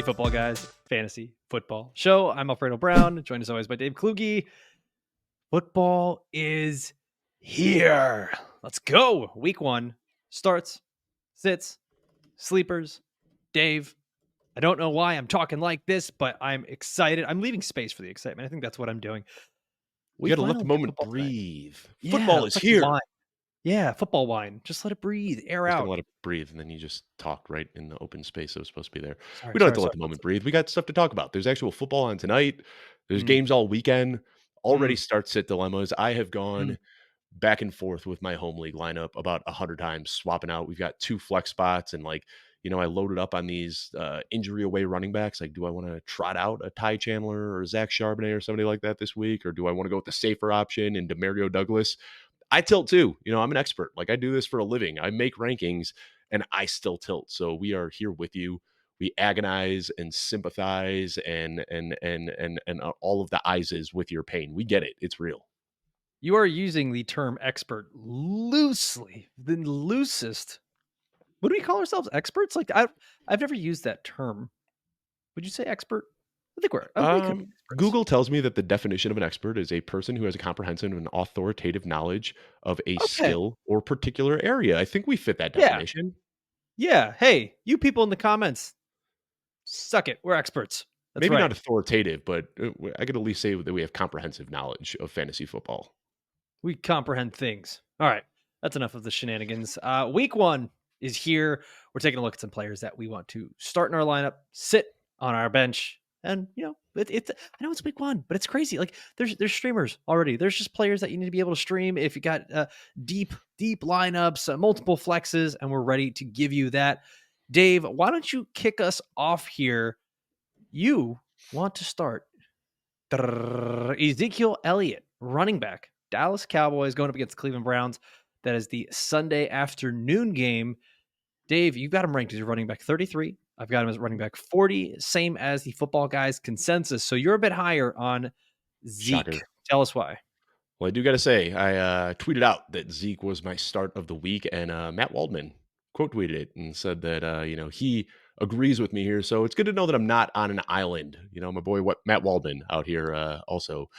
Ready Football Guys, Fantasy Football Show. I'm Alfredo Brown, joined as always by Dave Kluge. Football is here. Let's go. Week 1 starts, sits, sleepers. Dave, I don't know why I'm talking like this, but I'm excited. I'm leaving space for the excitement. I think that's what I'm doing. You got to let the moment breathe. Yeah, Football is like here. wine. Yeah, football wine. Just let it breathe, air Just out. gonna let it breathe, and then you just talked right in the open space that was supposed to be there. Sorry, We don't have to let the moment breathe. We got stuff to talk about. There's actual football on tonight. There's games all weekend. Already start sit dilemmas. I have gone back and forth with my home league lineup about 100 times, swapping out. We've got 2 flex spots, and I loaded up on these injury away running backs. Like, do I want to trot out a Ty Chandler or Zach Charbonnet or somebody like that this week, or do I want to go with the safer option and Demario Douglas? I tilt too. I'm an expert. Like, I do this for a living. I make rankings and I still tilt. So we are here with you. We agonize and sympathize and all of the eyes with your pain. We get it. It's real. You are using the term expert loosely, the loosest. Would we call ourselves experts? Like I've never used that term. Would you say expert? I think we could be experts. Google tells me that the definition of an expert is a person who has a comprehensive and authoritative knowledge of a skill or particular area. I think we fit that definition. Yeah. Hey, you people in the comments, suck it. We're experts. That's Maybe right. not authoritative, but I could at least say that we have comprehensive knowledge of fantasy football. We comprehend things. All right. That's enough of the shenanigans. Week 1 is here. We're taking a look at some players that we want to start in our lineup, sit on our bench. And, it's I know it's week 1, but it's crazy. Like there's streamers already. There's just players that you need to be able to stream if you got deep lineups, multiple flexes, and we're ready to give you that. Dave, why don't you kick us off here? You want to start Ezekiel Elliot, running back, Dallas Cowboys going up against the Cleveland Browns. That is the Sunday afternoon game. Dave, you've got him ranked as your running back 33. I've got him as running back 40, same as the Football Guys consensus. So you're a bit higher on Zeke. Shocker. Tell us why. Well, I do got to say, I tweeted out that Zeke was my start of the week, and Matt Waldman quote tweeted it and said that, he agrees with me here. So it's good to know that I'm not on an island. My boy Matt Waldman out here also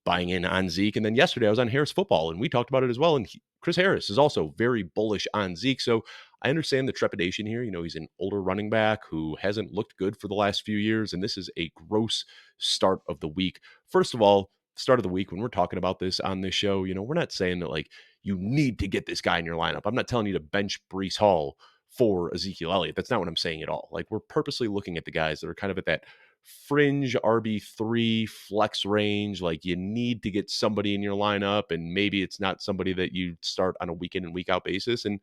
buying in on Zeke. And then yesterday I was on Harris Football, and we talked about it as well. And Chris Harris is also very bullish on Zeke. So I understand the trepidation here. He's an older running back who hasn't looked good for the last few years, and this is a gross start of the week. First of all, start of the week, when we're talking about this on this show, we're not saying that like you need to get this guy in your lineup. I'm not telling you to bench Breece Hall for Ezekiel Elliott. That's not what I'm saying at all. Like, we're purposely looking at the guys that are kind of at that fringe RB3 flex range. Like, you need to get somebody in your lineup, and maybe it's not somebody that you start on a week in and week out basis. And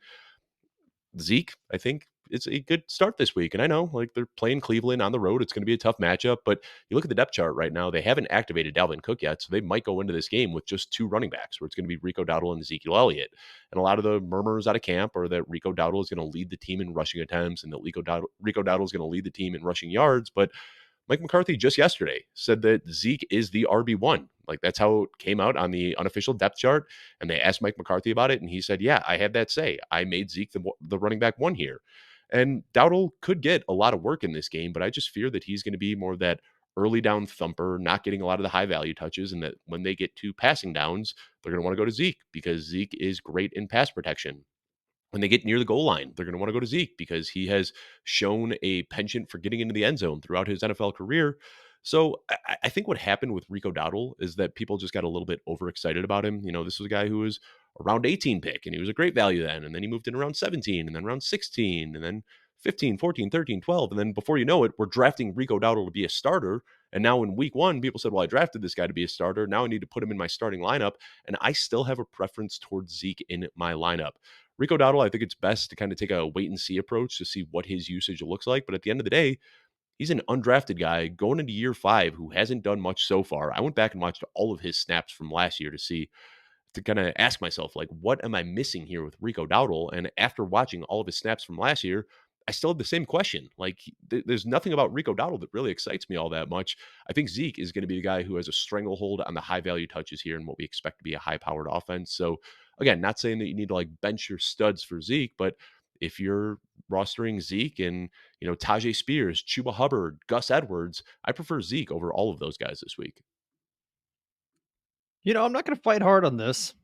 Zeke, I think it's a good start this week. And I know, like, they're playing Cleveland on the road. It's going to be a tough matchup, but you look at the depth chart right now, they haven't activated Dalvin Cook yet. So they might go into this game with just 2 running backs, where it's going to be Rico Dowdle and Ezekiel Elliott. And a lot of the murmurs out of camp are that Rico Dowdle is going to lead the team in rushing attempts, and that Rico Dowdle is going to lead the team in rushing yards. But Mike McCarthy just yesterday said that Zeke is the RB1. Like, that's how it came out on the unofficial depth chart. And they asked Mike McCarthy about it, and he said, yeah, I had that say. I made Zeke the running back 1 here. And Dowdle could get a lot of work in this game, but I just fear that he's going to be more of that early down thumper, not getting a lot of the high value touches, and that when they get to passing downs, they're going to want to go to Zeke because Zeke is great in pass protection. When they get near the goal line, they're going to want to go to Zeke because he has shown a penchant for getting into the end zone throughout his NFL career. So I think what happened with Rico Dowdle is that people just got a little bit overexcited about him. This was a guy who was a round 18 pick, and he was a great value then. And then he moved in around 17, and then around 16, and then 15, 14, 13, 12. And then before you know it, we're drafting Rico Dowdle to be a starter. And now in week 1, people said, well, I drafted this guy to be a starter. Now I need to put him in my starting lineup. And I still have a preference towards Zeke in my lineup. Rico Dowdle, I think it's best to kind of take a wait and see approach to see what his usage looks like. But at the end of the day, he's an undrafted guy going into year 5 who hasn't done much so far. I went back and watched all of his snaps from last year to kind of ask myself, like, what am I missing here with Rico Dowdle? And after watching all of his snaps from last year, I still have the same question. Like, there's nothing about Rico Dowdle that really excites me all that much. I think Zeke is going to be the guy who has a stranglehold on the high value touches here and what we expect to be a high powered offense. So again, not saying that you need to like bench your studs for Zeke, but if you're rostering Zeke and, Tajay Spears, Chuba Hubbard, Gus Edwards, I prefer Zeke over all of those guys this week. I'm not going to fight hard on this.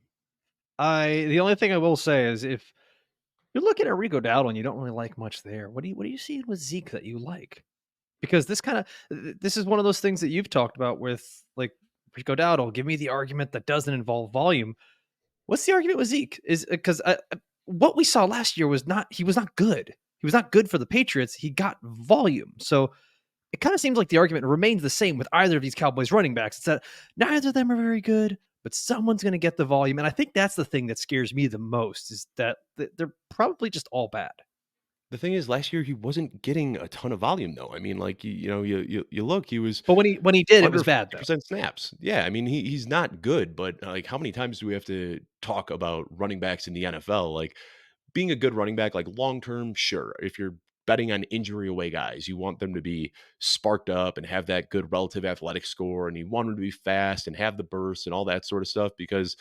The only thing I will say is if you're looking at Rico Dowdle and you don't really like much there, what do you see with Zeke that you like? Because this is one of those things that you've talked about with like Rico Dowdle. Give me the argument that doesn't involve volume. What's the argument with Zeke? Is because what we saw last year was not he was not good. He was not good for the Patriots. He got volume. So it kind of seems like the argument remains the same with either of these Cowboys running backs. It's that neither of them are very good, but someone's going to get the volume. And I think that's the thing that scares me the most is that they're probably just all bad. The thing is, last year he wasn't getting a ton of volume, though. I mean, like you look, he was But when he did, it under was bad though. 50% snaps. Yeah, I mean, he's not good, but like, how many times do we have to talk about running backs in the NFL? Like, being a good running back, like long term, sure. If you're betting on injury away guys, you want them to be sparked up and have that good relative athletic score, and you want them to be fast and have the burst and all that sort of stuff because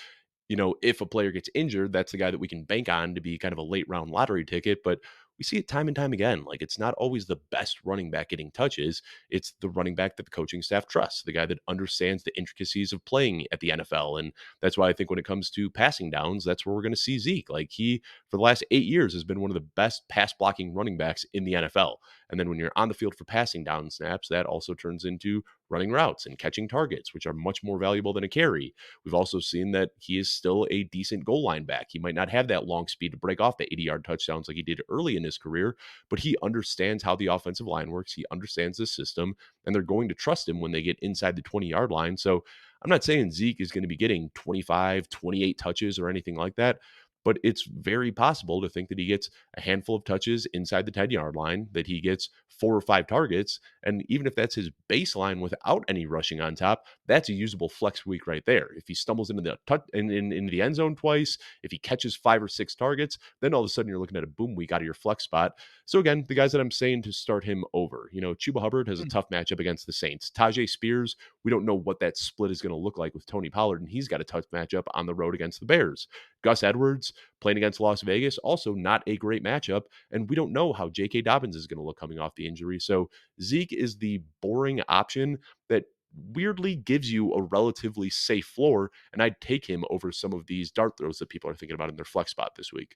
if a player gets injured, that's the guy that we can bank on to be kind of a late round lottery ticket. But we see it time and time again. Like, it's not always the best running back getting touches. It's the running back that the coaching staff trusts, the guy that understands the intricacies of playing at the NFL. And that's why I think when it comes to passing downs, that's where we're going to see Zeke. Like, he, for the last 8 years, has been one of the best pass blocking running backs in the NFL. And then when you're on the field for passing down snaps, that also turns into running routes and catching targets, which are much more valuable than a carry. We've also seen that he is still a decent goal line back. He might not have that long speed to break off the 80-yard touchdowns like he did early in his career, but he understands how the offensive line works. He understands the system, and they're going to trust him when they get inside the 20-yard line. So I'm not saying Zeke is going to be getting 25, 28 touches or anything like that, but it's very possible to think that he gets a handful of touches inside the 10-yard line, that he gets 4 or 5 targets. And even if that's his baseline without any rushing on top, that's a usable flex week right there. If he stumbles into into the end zone twice, if he catches 5 or 6 targets, then all of a sudden you're looking at a boom week out of your flex spot. So again, the guys that I'm saying to start him over, Chuba Hubbard has a Mm. tough matchup against the Saints. Tajay Spears, we don't know what that split is going to look like with Tony Pollard, and he's got a tough matchup on the road against the Bears. Gus Edwards playing against Las Vegas, also not a great matchup. And we don't know how J.K. Dobbins is going to look coming off the injury. So Zeke is the boring option that weirdly gives you a relatively safe floor. And I'd take him over some of these dart throws that people are thinking about in their flex spot this week.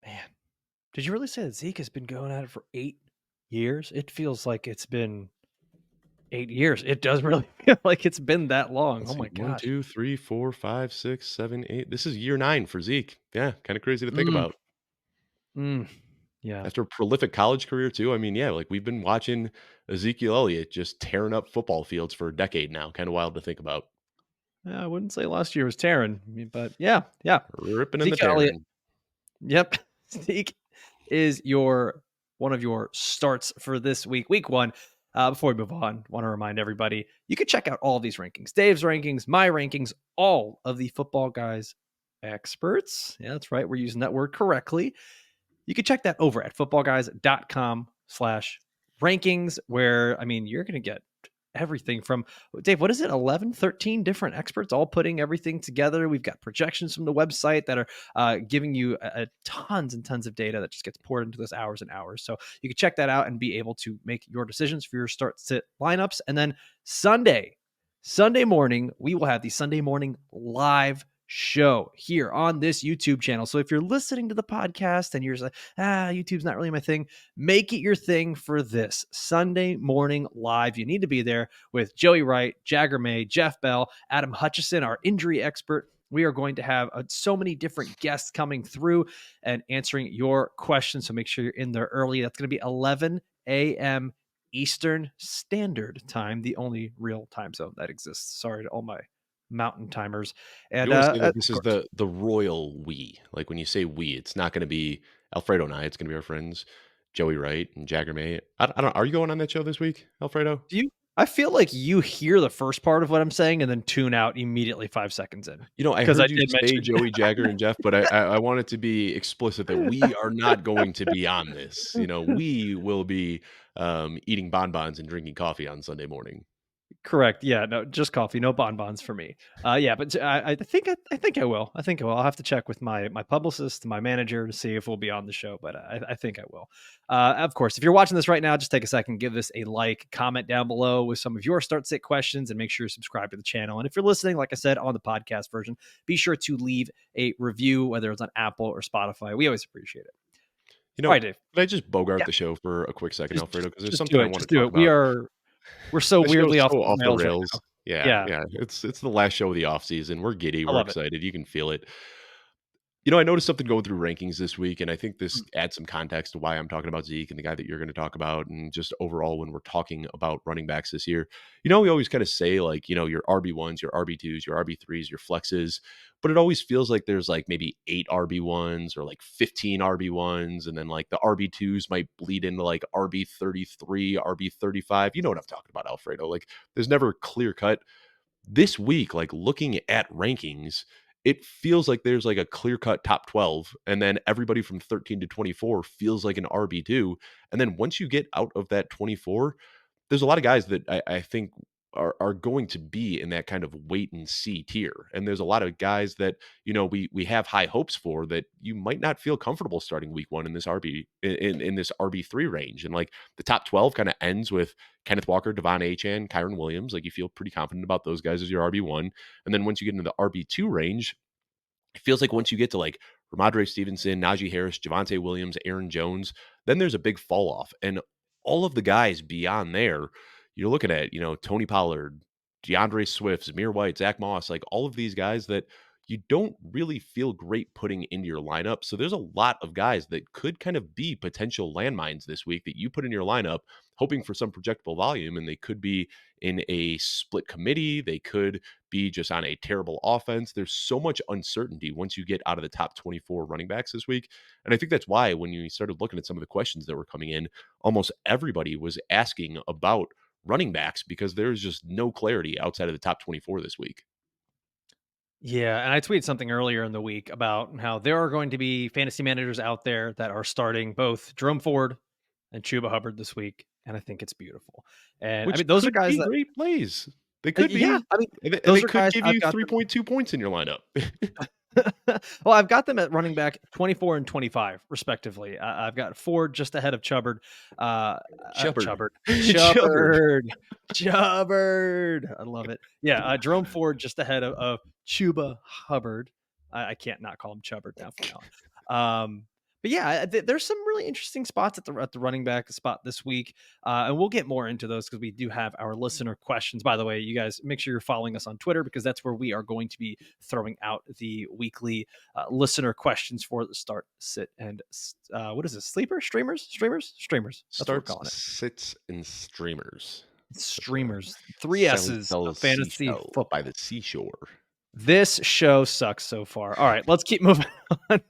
Man, did you really say that Zeke has been going at it for 8 years? It feels like it's been 8 years. It does really feel like it's been that long. Let's Oh see. my One, gosh. two, three, four, five, six, seven, eight. This is year 9 for Zeke. Yeah, kind of crazy to think Mm, about. mm, yeah. After a prolific college career too. I mean, yeah, like we've been watching Ezekiel Elliott just tearing up football fields for a decade now. Kind of wild to think about. Yeah, I wouldn't say last year was Taryn, but yeah, yeah. Ripping and the Zeke Elliott. tearing. Yep. Zeke is your one of your starts for this week, week one. Before we move on, want to remind everybody you can check out all of these rankings, Dave's rankings, my rankings, all of the football guys experts. Yeah, that's right. We're using that word correctly. You can check that over at footballguys.com/rankings, where, I mean, you're going to get everything from Dave. What is it? 11, 13 different experts all putting everything together. We've got projections from the website that are giving you tons and tons of data that just gets poured into this hours and hours. So you can check that out and be able to make your decisions for your start sit lineups. And then Sunday morning, we will have the Sunday morning live show here on this YouTube channel. So if you're listening to the podcast and you're just like, YouTube's not really my thing, make it your thing for this Sunday morning live. You need to be there with Joey Wright, Jagger May, Jeff Bell, Adam Hutchison, our injury expert. We are going to have so many different guests coming through and answering your questions. So make sure you're in there early. That's going to be 11 a.m. Eastern Standard Time, the only real time zone that exists. Sorry to all my mountain timers. I And do want to say that of this is course, the royal we. Like when you say we, it's not going to be Alfredo and I. It's going to be our friends Joey Wright and Jagger May. I don't. Are you going on that show this week, Alfredo? do you? I feel like you hear the first part of what I'm saying and then tune out immediately 5 seconds in I because I heard you did say mention. Joey, Jagger, and Jeff, but I want it to be explicit that we are not going to be on this. We will be eating bonbons and drinking coffee on Sunday morning. Correct. Yeah, no, just coffee, no bonbons for me. Yeah, but I think I will. I think I will. I'll have to check with my publicist, my manager, to see if we'll be on the show. But I think I will. Of course, if you're watching this right now, just take a second, give this a like, comment down below with some of your start sit questions, and make sure you subscribe to the channel. And if you're listening, like I said, on the podcast version, be sure to leave a review, whether it's on Apple or Spotify. We always appreciate it. You All know, right, Dave. could I just bogart Yeah, the show for a quick second, Alfredo? Because there's just something do I it. want Just to do talk it. about. We're so The show's weirdly off so the off the rails right rails. now. Yeah, Yeah, yeah. It's the last show of the off season. We're giddy. I We're love it. excited. You can feel it. I noticed something going through rankings this week, and I think this Mm. adds some context to why I'm talking about Zeke and the guy that you're going to talk about, and just overall when we're talking about running backs this year. We always kind of say like, your RB1s, your RB2s, your RB3s, your flexes, but it always feels like there's like maybe 8 RB1s or like 15 RB1s, and then like the RB2s might bleed into like RB33, RB35. You know what I'm talking about, Alfredo? Like there's never clear cut this week, like looking at rankings, it feels like there's like a clear cut top 12, and then everybody from 13 to 24 feels like an RB2. And then once you get out of that 24, there's a lot of guys that I think are going to be in that kind of wait and see tier. And there's a lot of guys that, we have high hopes for that you might not feel comfortable starting week one in this in this RB3 range. And like the top 12 kind of ends with Kenneth Walker, Devon Achane, Kyron Williams. Like you feel pretty confident about those guys as your RB1. And then once you get into the RB2 range, it feels like once you get to like Ramadre Stevenson, Najee Harris, Javonte Williams, Aaron Jones, then there's a big fall off. And all of the guys beyond there, you're looking at, Tony Pollard, DeAndre Swift, Zamir White, Zack Moss, like all of these guys that you don't really feel great putting into your lineup. So there's a lot of guys that could kind of be potential landmines this week that you put in your lineup, hoping for some projectable volume, and they could be in a split committee. They could be just on a terrible offense. There's so much uncertainty once you get out of the top 24 running backs this week. And I think that's why when you started looking at some of the questions that were coming in, almost everybody was asking about running backs because there's just no clarity outside of the top 24 this week. Yeah, and I tweeted something earlier in the week about how there are going to be fantasy managers out there that are starting both Jerome Ford and Chuba Hubbard this week, and I think it's beautiful. And I Which mean, those are could guys be that, great plays. They could yeah, be. I mean, And they those are could guys give I've you got them. 3.2 points in your lineup. Well, I've got them at running back 24 and 25, respectively. I've got Ford just ahead of Chubbard. Chubbard. Chubbard. Chubbard. Chubbard. Chubbard. I love it. Yeah, Jerome Ford just ahead of Chuba Hubbard. I can't not call him Chubbard now from now on. But yeah, there's some really interesting spots at the running back spot this week, and we'll get more into those because we do have our listener questions. By the way, you guys make sure you're following us on Twitter because that's where we are going to be throwing out the weekly listener questions for the start, sit, and what is this? Sleeper, streamers. That's what we're Starts, calling it. sits, and streamers. At the Streamers. Three Sally S's of Sells fantasy Seashell by the football. seashore. This show sucks so far. All right, let's keep moving on.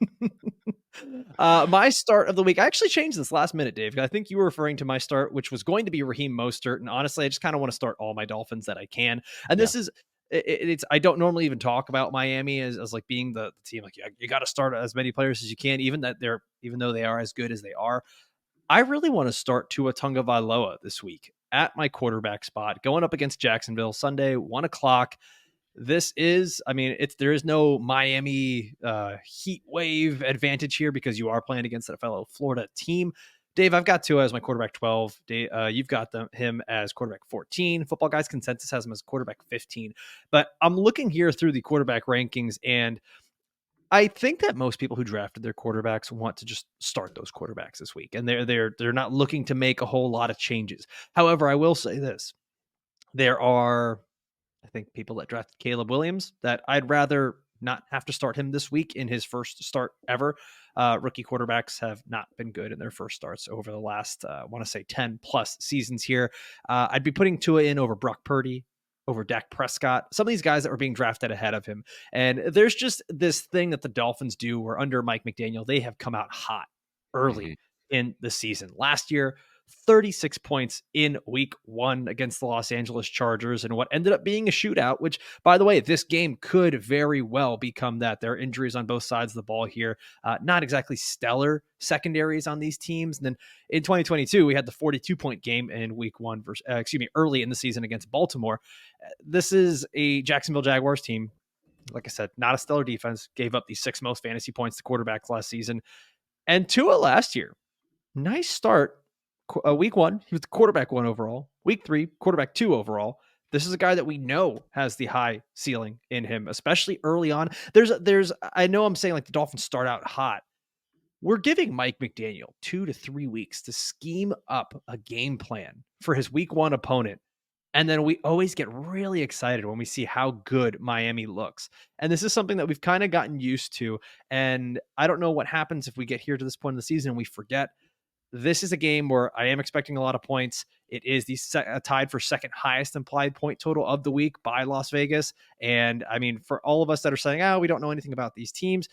My start of the week. I actually changed this last minute, Dave. I think you were referring to my start, which was going to be Raheem Mostert. And honestly, I just kind of want to start all my Dolphins that I can. And Yeah. this is it's I don't normally even talk about Miami as like being the team. Like you got to start as many players as you can, even though they are as good as they are. I really want to start Tua Tagovailoa this week at my quarterback spot, going up against Jacksonville Sunday, 1:00. This is, I mean, there is no Miami heat wave advantage here because you are playing against a fellow Florida team. Dave, I've got Tua as my quarterback 12. Dave, you've got him as quarterback 14. Football Guys consensus has him as quarterback 15. But I'm looking here through the quarterback rankings, and I think that most people who drafted their quarterbacks want to just start those quarterbacks this week, and they're not looking to make a whole lot of changes. However, I will say this: there are, I think, people that drafted Caleb Williams that I'd rather not have to start him this week in his first start ever. Rookie quarterbacks have not been good in their first starts over the last, I want to say 10 plus seasons here. I'd be putting Tua in over Brock Purdy, over Dak Prescott, some of these guys that were being drafted ahead of him. And there's just this thing that the Dolphins do where under Mike McDaniel, they have come out hot early Mhm. in the season. Last year, 36 points in week 1 against the Los Angeles Chargers and what ended up being a shootout, which, by the way, this game could very well become that. There are injuries on both sides of the ball here. Not exactly stellar secondaries on these teams. And then in 2022, we had the 42-point game in week 1 versus, early in the season against Baltimore. This is a Jacksonville Jaguars team. Like I said, not a stellar defense, gave up the 6th most fantasy points to quarterbacks last season. And Tua last year, nice start. Week 1, he was the quarterback 1 overall. Week 3, quarterback 2 overall. This is a guy that we know has the high ceiling in him, especially early on. I know I'm saying like the Dolphins start out hot. We're giving Mike McDaniel 2 to 3 weeks to scheme up a game plan for his week 1 opponent. And then we always get really excited when we see how good Miami looks. And this is something that we've kind of gotten used to. And I don't know what happens if we get here to this point in the season and we forget. This is a game where I am expecting a lot of points. It is tied for second highest implied point total of the week by Las Vegas. And I mean, for all of us that are saying, we don't know anything about these teams,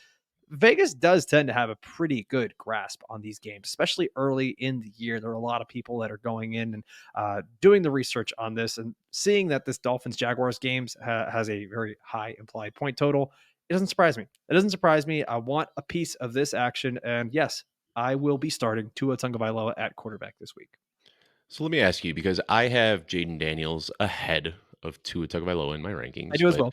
Vegas does tend to have a pretty good grasp on these games, especially early in the year. There are a lot of people that are going in and doing the research on this and seeing that this Dolphins Jaguars games has a very high implied point total. It doesn't surprise me. It doesn't surprise me. I want a piece of this action. And yes, I will be starting Tua Tagovailoa at quarterback this week. So let me ask you, because I have Jaden Daniels ahead of Tua Tagovailoa in my I rankings, do as but well.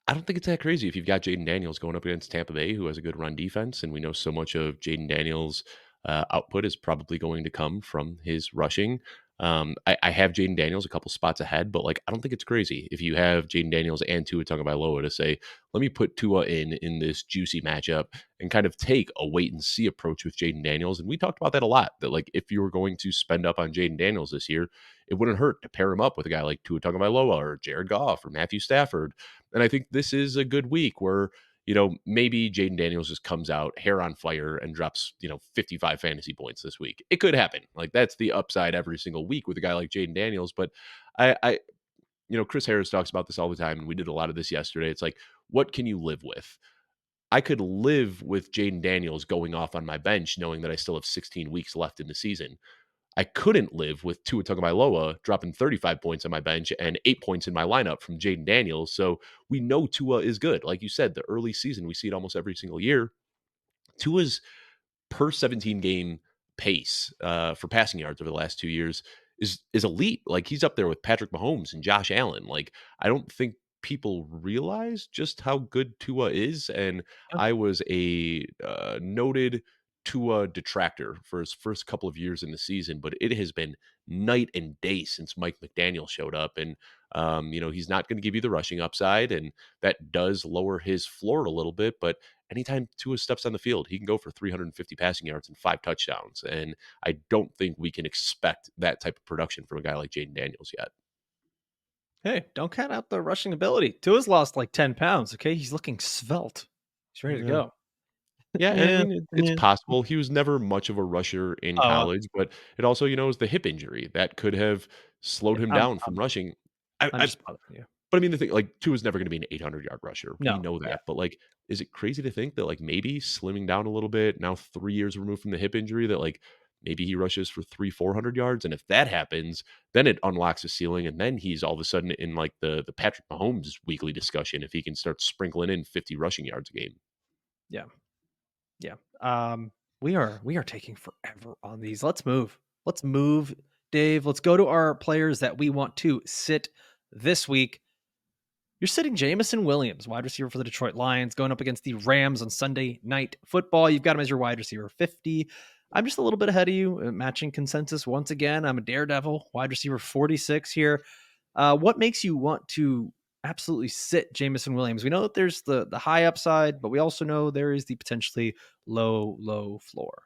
I don't think it's that crazy if you've got Jaden Daniels going up against Tampa Bay, who has a good run defense, and we know so much of Jaden Daniels' output is probably going to come from his rushing. I have Jaden Daniels a couple spots ahead, but like I don't think it's crazy if you have Jaden Daniels and Tua Tagovailoa to say, let me put Tua in this juicy matchup and kind of take a wait and see approach with Jaden Daniels. And we talked about that a lot. That like if you were going to spend up on Jaden Daniels this year, it wouldn't hurt to pair him up with a guy like Tua Tagovailoa or Jared Goff or Matthew Stafford. And I think this is a good week where, maybe Jaden Daniels just comes out hair on fire and drops, 55 fantasy points this week. It could happen. Like that's the upside every single week with a guy like Jaden Daniels. But I Chris Harris talks about this all the time, and we did a lot of this yesterday. It's like, what can you live with? I could live with Jaden Daniels going off on my bench, knowing that I still have 16 weeks left in the season. I couldn't live with Tua Tagovailoa dropping 35 points on my bench and 8 points in my lineup from Jaden Daniels. So we know Tua is good. Like you said, the early season, we see it almost every single year. Tua's per 17 game pace for passing yards over the last 2 years is elite. Like he's up there with Patrick Mahomes and Josh Allen. Like I don't think people realize just how good Tua is. And Yeah. I was a noted Tua detractor for his first couple of years in the season, but it has been night and day since Mike McDaniel showed up. And he's not going to give you the rushing upside, and that does lower his floor a little bit. But anytime Tua steps on the field, he can go for 350 passing yards and 5 touchdowns. And I don't think we can expect that type of production from a guy like Jaden Daniels yet. Hey, don't count out the rushing ability. Tua's lost like 10 pounds. Okay. He's looking svelte. He's ready to Yeah. go. Yeah, and I Yeah. mean, it's Yeah. possible. He was never much of a rusher in Oh, college, but it also, is the hip injury that could have slowed yeah. him I'm, down from I'm, rushing. I'm I just bothering you. But I mean, the thing, like, Tua's never gonna be an 800-yard rusher. We No. know Yeah. that, but, like, is it crazy to think that, like, maybe slimming down a little bit, now 3 years removed from the hip injury, that, like, maybe he rushes for 400 yards, and if that happens, then it unlocks a ceiling, and then he's all of a sudden in, like, the Patrick Mahomes weekly discussion if he can start sprinkling in 50 rushing yards a game. Yeah. Yeah. We are taking forever on these. Let's move. Let's move, Dave. Let's go to our players that we want to sit this week. You're sitting Jameson Williams, wide receiver for the Detroit Lions, going up against the Rams on Sunday Night Football. You've got him as your wide receiver 50. I'm just a little bit ahead of you, matching consensus once again. I'm a daredevil, wide receiver 46 here. What makes you want to absolutely sit Jameson Williams? We know that there's the high upside, but we also know there is the potentially low floor.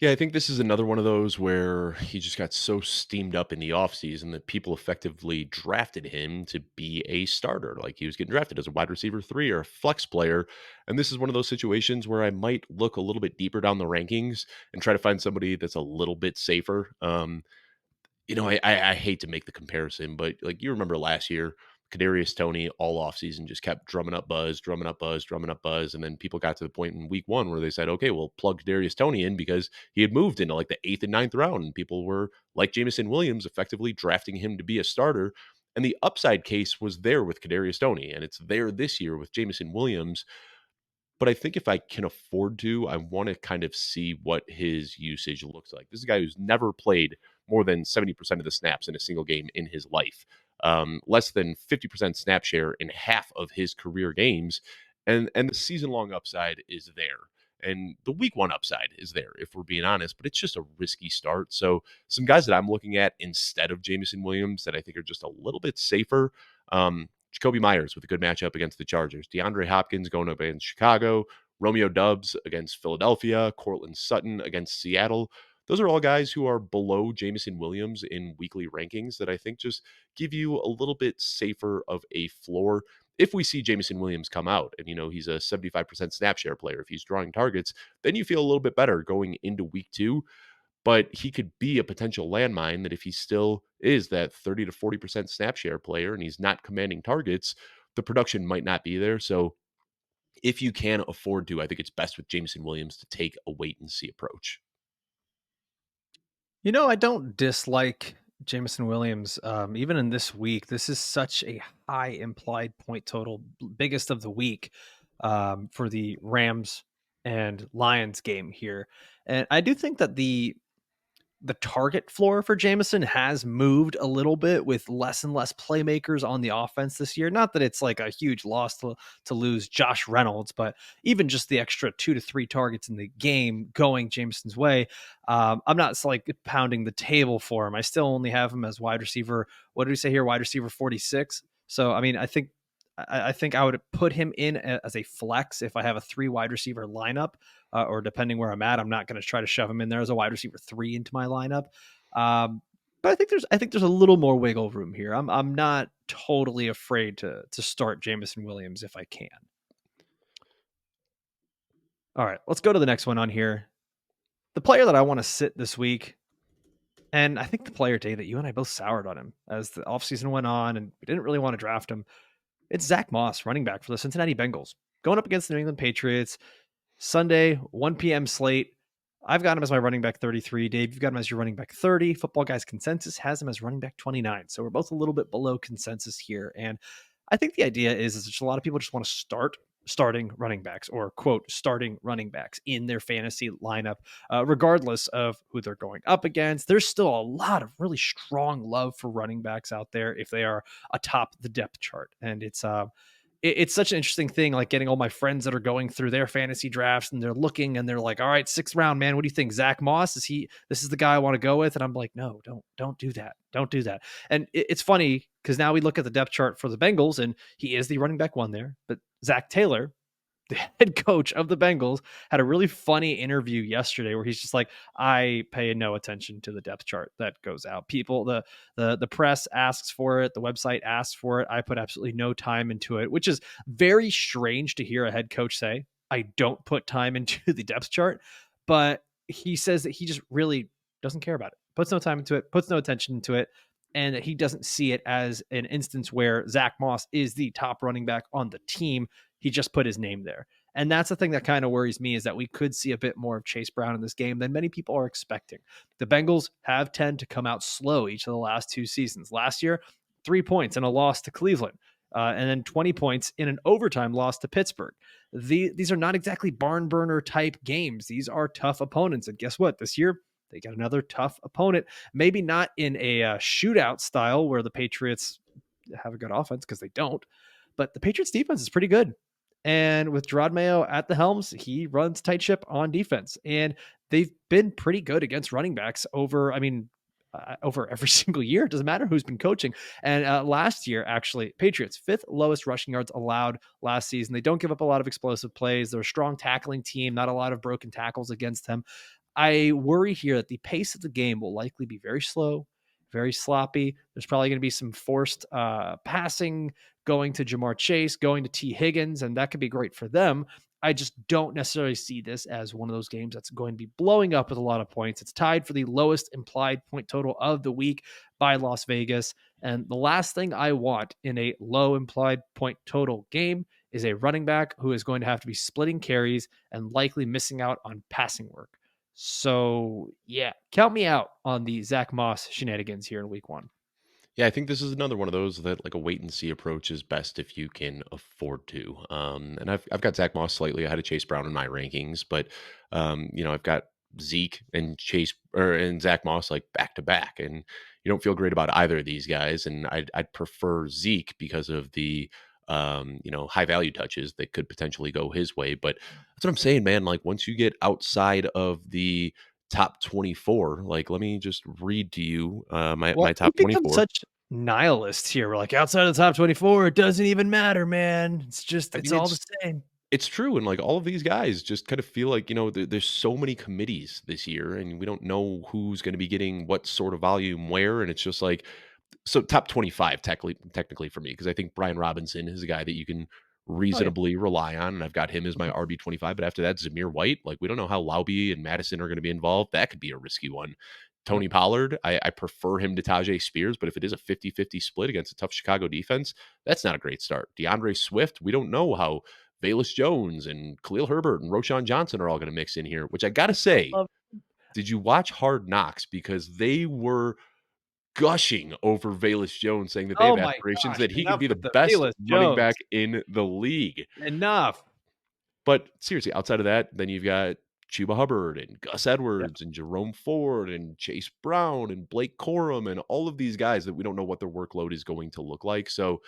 Yeah, I think this is another one of those where he just got so steamed up in the offseason that people effectively drafted him to be a starter. Like he was getting drafted as a wide receiver 3 or a flex player. And this is one of those situations where I might look a little bit deeper down the rankings and try to find somebody that's a little bit safer. I hate to make the comparison, but like you remember last year, Kadarius Toney all offseason just kept drumming up buzz, drumming up buzz, drumming up buzz. And then people got to the point in week one where they said, okay, we'll plug Kadarius Toney in because he had moved into like the 8th and 9th round. And people were like Jameson Williams, effectively drafting him to be a starter. And the upside case was there with Kadarius Toney. And it's there this year with Jameson Williams. But I think if I can afford to, I want to kind of see what his usage looks like. This is a guy who's never played more than 70% of the snaps in a single game in his life, less than 50% snap share in half of his career games. And the season long upside is there. And the week one upside is there, if we're being honest, but it's just a risky start. So, some guys that I'm looking at instead of Jameson Williams that I think are just a little bit safer. Jacoby Myers with a good matchup against the Chargers. DeAndre Hopkins going up against Chicago. Romeo Dubs against Philadelphia. Courtland Sutton against Seattle. Those are all guys who are below Jameson Williams in weekly rankings that I think just give you a little bit safer of a floor. If we see Jameson Williams come out and, he's a 75% snap share player, if he's drawing targets, then you feel a little bit better going into week two. But he could be a potential landmine that if he still is that 30 to 40% snap share player and he's not commanding targets, the production might not be there. So if you can afford to, I think it's best with Jameson Williams to take a wait and see approach. I don't dislike Jameson Williams. Even in this week, this is such a high implied point total, biggest of the week for the Rams and Lions game here. And I do think that the target floor for Jameson has moved a little bit with less and less playmakers on the offense this year. Not that it's like a huge loss to lose Josh Reynolds, but even just the extra 2 to 3 targets in the game going Jameson's way. I'm not like pounding the table for him. I still only have him as wide receiver. What did we say here? Wide receiver 46. So, I mean, I think I would put him in as a flex if I have a 3 wide receiver lineup, or depending where I'm at, I'm not going to try to shove him in there as a wide receiver 3 into my lineup. But I think there's a little more wiggle room here. I'm not totally afraid to start Jameson Williams if I can. All right, let's go to the next one on here. The player that I want to sit this week, and I think the player day that you and I both soured on him as the offseason went on and we didn't really want to draft him. It's Zack Moss, running back for the Cincinnati Bengals, going up against the New England Patriots. Sunday, 1 p.m. slate. I've got him as my running back 33. Dave, you've got him as your running back 30. Football Guys consensus has him as running back 29. So we're both a little bit below consensus here. And I think the idea is there's a lot of people just want to starting running backs, or quote starting running backs in their fantasy lineup, regardless of who they're going up against. There's still a lot of really strong love for running backs out there if they are atop the depth chart. And it's such an interesting thing, like getting all my friends that are going through their fantasy drafts and they're looking and they're like, all right, 6th round, man, what do you think? Zack Moss, this is the guy I want to go with? And I'm like, no, don't do that. Don't do that. And it's funny because now we look at the depth chart for the Bengals and he is the running back 1 there, but Zach Taylor, the head coach of the Bengals, had a really funny interview yesterday where he's just like, I pay no attention to the depth chart that goes out. People, the press asks for it, the website asks for it. I put absolutely no time into it, which is very strange to hear a head coach say, I don't put time into the depth chart. But he says that he just really doesn't care about it, puts no time into it, puts no attention into it. And that he doesn't see it as an instance where Zack Moss is the top running back on the team. He just put his name there. And that's the thing that kind of worries me, is that we could see a bit more of Chase Brown in this game than many people are expecting. The Bengals have tend to come out slow each of the last 2 seasons. Last year, 3 points in a loss to Cleveland, and then 20 points in an overtime loss to Pittsburgh. These are not exactly barn burner type games. These are tough opponents. And guess what? This year, they got another tough opponent. Maybe not in a shootout style where the Patriots have a good offense, because they don't. But the Patriots defense is pretty good. And with Gerard Mayo at the helms, he runs tight ship on defense. And they've been pretty good against running backs over every single year. It doesn't matter who's been coaching. And last year, actually, Patriots, 5th lowest rushing yards allowed last season. They don't give up a lot of explosive plays. They're a strong tackling team, not a lot of broken tackles against them. I worry here that the pace of the game will likely be very slow, very sloppy. There's probably going to be some forced passing, going to Jamar Chase, going to T. Higgins, and that could be great for them. I just don't necessarily see this as one of those games that's going to be blowing up with a lot of points. It's tied for the lowest implied point total of the week by Las Vegas. And the last thing I want in a low implied point total game is a running back who is going to have to be splitting carries and likely missing out on passing work. So, yeah, count me out on the Zack Moss shenanigans here in week one. Yeah, I think this is another one of those that like a wait and see approach is best if you can afford to. And I've got Zach Moss slightly ahead of Chase Brown in my rankings, but I've got Zeke and Chase or and Zach Moss like back to back, and you don't feel great about either of these guys. And I'd prefer Zeke because of the high value touches that could potentially go his way. But that's what I'm saying, man. Like once you get outside of the top 24, like let me just read to you my Well, we've top become 24. such nihilists here. We're like, outside of the top 24, it doesn't even matter, man. I It's mean, all the same. it's true, and like all of these guys just kind of feel like there's so many committees this year, and we don't know who's going to be getting what sort of volume where, and it's just like so top 25 technically for me because I think Brian Robinson is a guy that you can Oh, yeah. reasonably rely on, and I've got him as my Mhm. RB 25. But after that, Zamir White, like we don't know how Lauby and Madison are going to be involved. That could be a risky one. Yep. Tony Pollard, I prefer him to Tajay Spears, but if it is a 50-50 split against a tough Chicago defense, that's not a great start. DeAndre Swift, we don't know how Velus Jones and Khalil Herbert and Roshan Johnson are all going to mix in here, which I got to say, Love did you watch Hard Knocks? Because they were gushing over Velus Jones, saying that they Oh have my aspirations gosh, that he could enough be with the the best Velus running back Jones. in the league. Enough. But seriously, outside of that, then you've got Chuba Hubbard and Gus Yep. Edwards and Jerome Ford and Chase Brown and Blake Corum and all of these guys that we don't know what their workload is going to look like. So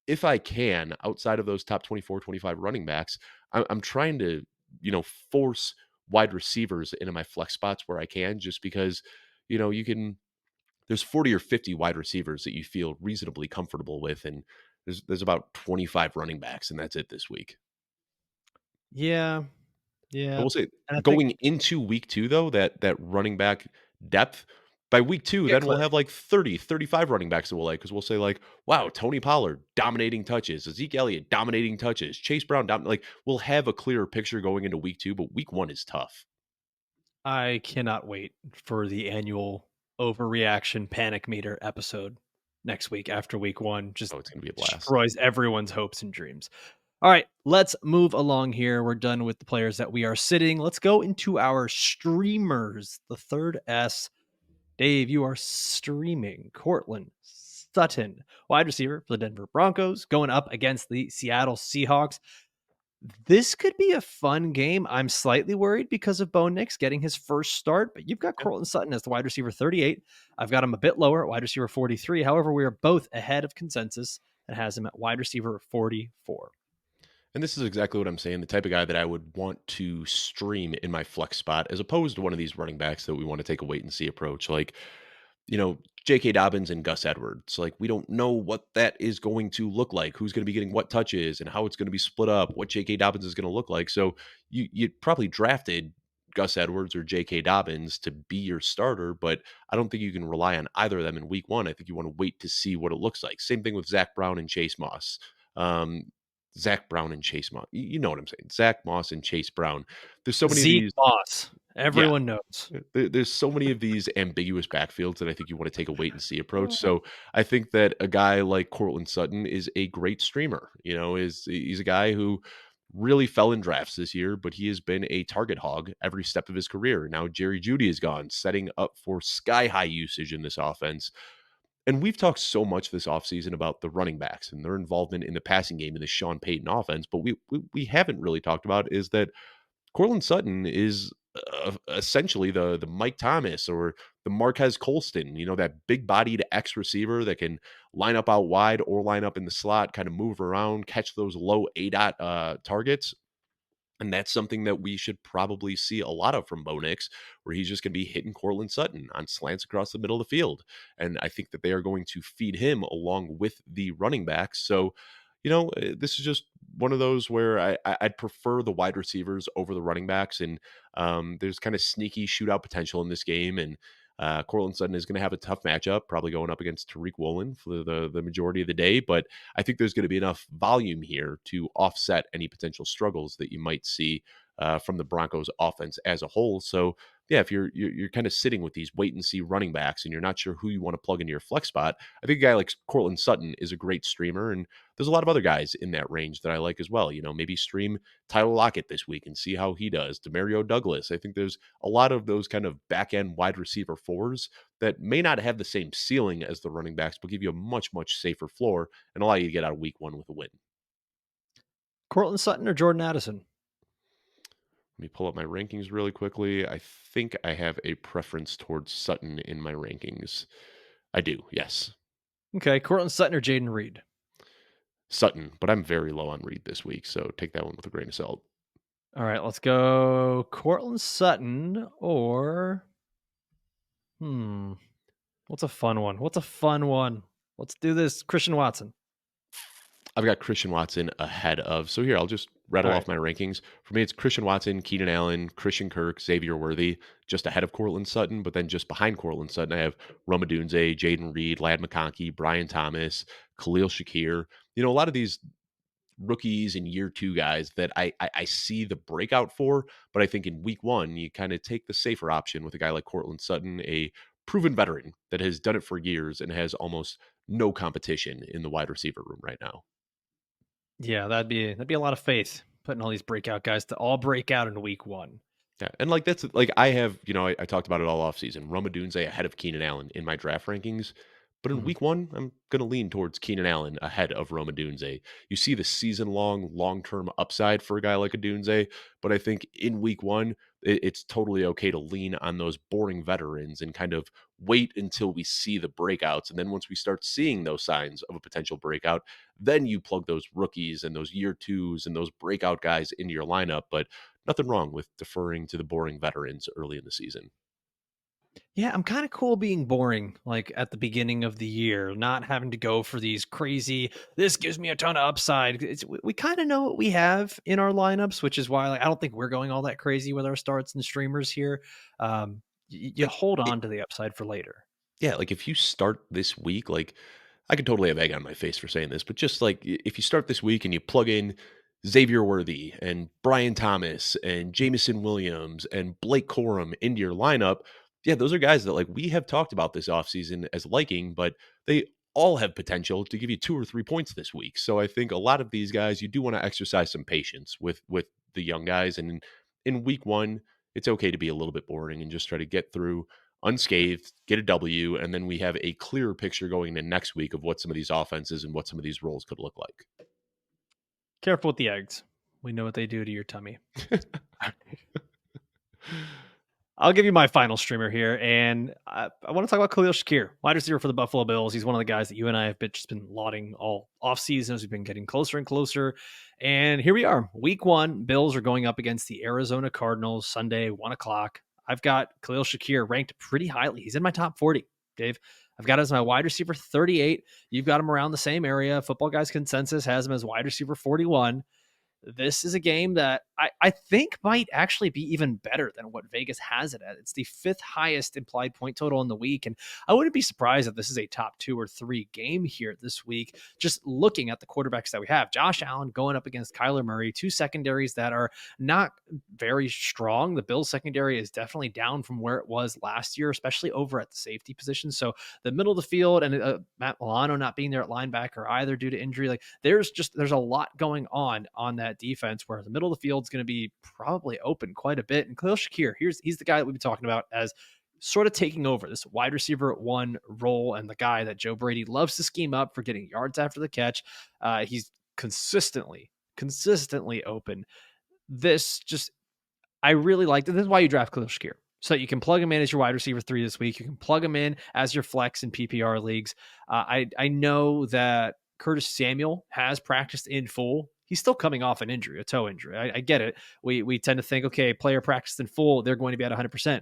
if I can, outside of those top 24, 25 running backs, I'm trying to, force wide receivers into my flex spots where I can, just because, you can, there's 40 or 50 wide receivers that you feel reasonably comfortable with. And there's about 25 running backs, and that's it this week. Yeah. I Yeah. will say And I think going into week 2 though, that running back depth, by week 2, get then we'll Cliff. have like 30, 35 running backs that we'll like because we'll say like, wow, Tony Pollard dominating touches, Ezekiel Elliott dominating touches, Chase Brown like we'll have a clearer picture going into week 2, but week 1 is tough. I cannot wait for the annual overreaction panic meter episode next week after week one. Just Oh, it's gonna be a blast. destroys everyone's hopes and dreams. All right, let's move along here. We're done with the players that we are sitting. Let's go into our streamers, the third S. Dave, you are streaming Courtland Sutton, wide receiver for the Denver Broncos, going up against the Seattle Seahawks. This could be a fun game. I'm slightly worried because of Bo Nix getting his first start, but you've got Yeah. Courtland Sutton as the wide receiver 38. I've got him a bit lower at wide receiver 43. However, we are both ahead of consensus and has him at wide receiver 44. And this is exactly what I'm saying, the type of guy that I would want to stream in my flex spot as opposed to one of these running backs that we want to take a wait and see approach. Like, J.K. Dobbins and Gus Edwards. Like, we don't know what that is going to look like, who's going to be getting what touches and how it's going to be split up, what J.K. Dobbins is going to look like. So you probably drafted Gus Edwards or J.K. Dobbins to be your starter, but I don't think you can rely on either of them in week 1. I think you want to wait to see what it looks like. Same thing with Zach Brown and Chase Moss. Um, Zach Brown and Chase Moss. You know what I'm saying? Zach Moss and Chase Brown. There's so many of Zeke these. Moss. Yeah, Everyone knows. there's so many of these ambiguous backfields that I think you want to take a wait and see approach. So I think that a guy like Courtland Sutton is a great streamer. He's a guy who really fell in drafts this year, but he has been a target hog every step of his career. Now Jerry Jeudy is gone, setting up for sky high usage in this offense. And we've talked so much this offseason about the running backs and their involvement in the passing game in the Sean Payton offense, but we haven't really talked about is that Courtland Sutton is essentially the Mike Thomas or the Marquez Colston, that big bodied X receiver that can line up out wide or line up in the slot, kind of move around, catch those low A dot targets. And that's something that we should probably see a lot of from Bo Nix, where he's just going to be hitting Courtland Sutton on slants across the middle of the field. And I think that they are going to feed him along with the running backs. So, this is just one of those where I'd prefer the wide receivers over the running backs. And there's kind of sneaky shootout potential in this game. And Courtland Sutton is going to have a tough matchup, probably going up against Tariq Woolen for the majority of the day, but I think there's going to be enough volume here to offset any potential struggles that you might see from the Broncos offense as a whole. So yeah, if you're kind of sitting with these wait and see running backs and you're not sure who you want to plug into your flex spot, I think a guy like Courtland Sutton is a great streamer, and there's a lot of other guys in that range that I like as well. Maybe stream Tyler Lockett this week and see how he does. Demario Douglas. I think there's a lot of those kind of back end wide receiver fours that may not have the same ceiling as the running backs, but give you a much, much safer floor and allow you to get out of week one with a win. Courtland Sutton or Jordan Addison? Let me pull up my rankings really quickly. I think I have a preference towards Sutton in my rankings. I do, yes. Okay, Courtland Sutton or Jaden Reed? Sutton, but I'm very low on Reed this week, so take that one with a grain of salt. All right, let's go Courtland Sutton or what's a fun one? Let's do this. Christian Watson. I've got Christian Watson ahead of. So here, I'll just All rattle right. off my rankings. For me, it's Christian Watson, Keenan Allen, Christian Kirk, Xavier Worthy, just ahead of Courtland Sutton. But then just behind Courtland Sutton, I have Roma Dunze, Jaden Reed, Lad McConkey, Brian Thomas, Khalil Shakir. A lot of these rookies and year two guys that I see the breakout for, but I think in week one, you kind of take the safer option with a guy like Courtland Sutton, a proven veteran that has done it for years and has almost no competition in the wide receiver room right now. Yeah, that'd be a lot of faith putting all these breakout guys to all break out in week one. Yeah, and like that's like I have, I talked about it all off season. Roma Dunze ahead of Keenan Allen in my draft rankings. But in Mhm. week one, I'm gonna lean towards Keenan Allen ahead of Roma Dunze. You see the season long term upside for a guy like a Dunze, but I think in week one, it's totally okay to lean on those boring veterans and kind of wait until we see the breakouts. And then once we start seeing those signs of a potential breakout, then you plug those rookies and those year twos and those breakout guys into your lineup. But nothing wrong with deferring to the boring veterans early in the season. Yeah, I'm kind of cool being boring, like at the beginning of the year, not having to go for these crazy. This gives me a ton of upside. We kind of know what we have in our lineups, which is why I don't think we're going all that crazy with our starts and streamers here. You Like hold it, on to the upside for later. yeah, like if you start this week, like I could totally have egg on my face for saying this, but just like if you start this week and you plug in Xavier Worthy and Brian Thomas and Jameson Williams and Blake Corum into your lineup, yeah, those are guys that like we have talked about this offseason as liking, but they all have potential to give you 2 or 3 points this week. So I think a lot of these guys, you do want to exercise some patience with the young guys. And in week one, it's okay to be a little bit boring and just try to get through unscathed, get a W, and then we have a clearer picture going into next week of what some of these offenses and what some of these roles could look like. Careful with the eggs. We know what they do to your tummy. I'll give you my final streamer here, and I want to talk about Khalil Shakir, wide receiver for the Buffalo Bills. He's one of the guys that you and I have just been lauding all off season as we've been getting closer and closer. And here we are, week one. Bills are going up against the Arizona Cardinals Sunday, 1 o'clock. I've got Khalil Shakir ranked pretty highly. He's in my top 40, Dave. I've got him as my wide receiver 38. You've got him around the same area. Football Guys Consensus has him as wide receiver 41. This is a game that I think might actually be even better than what Vegas has it at. It's the fifth highest implied point total in the week. And I wouldn't be surprised if this is a top 2 or 3 game here this week. Just looking at the quarterbacks that we have, Josh Allen going up against Kyler Murray, two secondaries that are not very strong. The Bills secondary is definitely down from where it was last year, especially over at the safety position. So the middle of the field and Matt Milano not being there at linebacker either due to injury, like there's a lot going on that defense where the middle of the field is going to be probably open quite a bit. And Khalil Shakir, he's the guy that we've been talking about as sort of taking over this wide receiver 1 role and the guy that Joe Brady loves to scheme up for getting yards after the catch. He's consistently open. This just I really like this. This is why you draft Khalil Shakir. So you can plug him in as your wide receiver 3 this week. You can plug him in as your flex in PPR leagues. I know that Curtis Samuel has practiced in full. He's still coming off an injury, a toe injury. I get it. We tend to think, okay, player practiced in full, they're going to be at 100%.